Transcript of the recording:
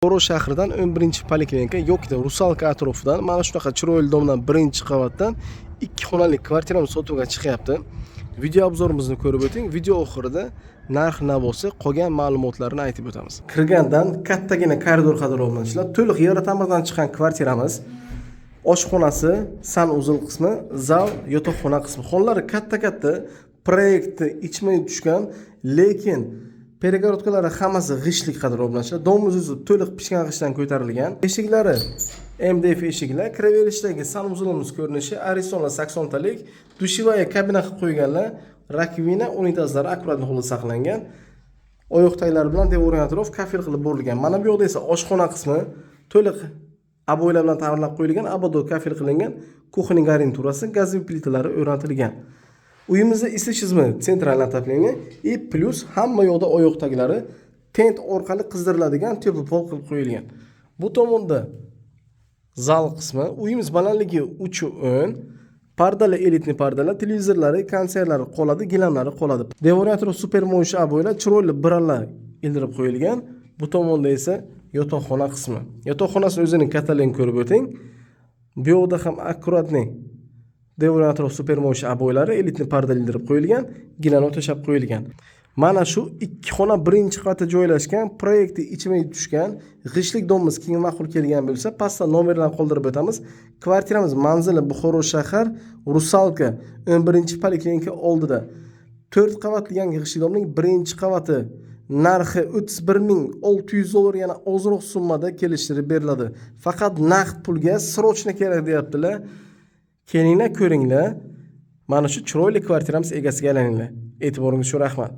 Buxoro shahridan 11-poliklinika yo'qda Rusalka atrofidan mana shunaqa chiroyli domdan 1-qavatdan 2 xonali kvartiramiz sotuvga chiqyapti. Video obzorimizni ko'rib o'ting. Video oxirida narx-navosi, qolgan ma'lumotlarni aytib o'tamiz. Kirgandan kattagina koridor qadrovlar ishlar, to'liq yaratamizdan chiqqan kvartiramiz. Oshxonasi, sanuzul qismi, zal, yotoqxona qismi. Xonalari katta-katta, proyektni ichmay tushgan, lekin peregorodkalari hammasi g'ishlik qadrovlanishlar. Domuzuzi to'liq pishgan g'ishdan ko'tarilgan. Eshiklari MDF eshiklar, kiraverishdagi sanuzulimiz ko'rinishi Arizona 80 talik, dushevaya kabina qilib qo'yganlar, rakvina unitazlari akkurat holda saqlangan. Oyoq taglari bilan devorgan atrof kafel qilib bo'rilgan. Mana bu yoqda esa oshxona qismi to'liq aboylar bilan ta'mirlab qo'yilgan, abodo kafel qilingan, kuxning garniturasi, gazli plitalari o'rnatilgan. Uyimizda isish tizimi sentral отопление и plus hamma yoqda oyoq taglari tent orqali qizdiriladigan tepli pol qilib qo'yilgan. Bu tomonda zal qismi, uyimiz balandligi 3.10, pardalar elitni pardalar, televizorlari, konsertlari qoladi, gilamlari qoladi. Devorga atrof super mo'sh aboylar, chiroyli birallar ildirib qo'yilgan. Bu tomonda esa yotoqxona qismi. Yotoqxonasini o'zining kattaligini ko'rib o'ting. Bu yoqda ham akkuratni devor atrof super mo'sh aboylari elitni parda ildirib qo'yilgan, gilam o'tashab qo'yilgan. Mana shu 2 xona 1-qavatda joylashgan, proyekti ichmay tushgan, g'ishlik domimiz keng ma'qul kelgan bo'lsa, pastda nomerlarni qoldirib o'tamiz. Kvartiramiz manzili Buxoro shahar, Rusalka 11-poliklinika oldida. 4 qavatli yangi g'ishlik domning 1-qavati narxi $31,600 yana ozroq summada kelishtirib beriladi. Faqat naqd pulga srochna kerak deyaptilar. Kelinglar, ko'ringlar. Mana shu chiroyli kvartiramiz egasiga aylaninglar. E'tiboringiz uchun rahmat.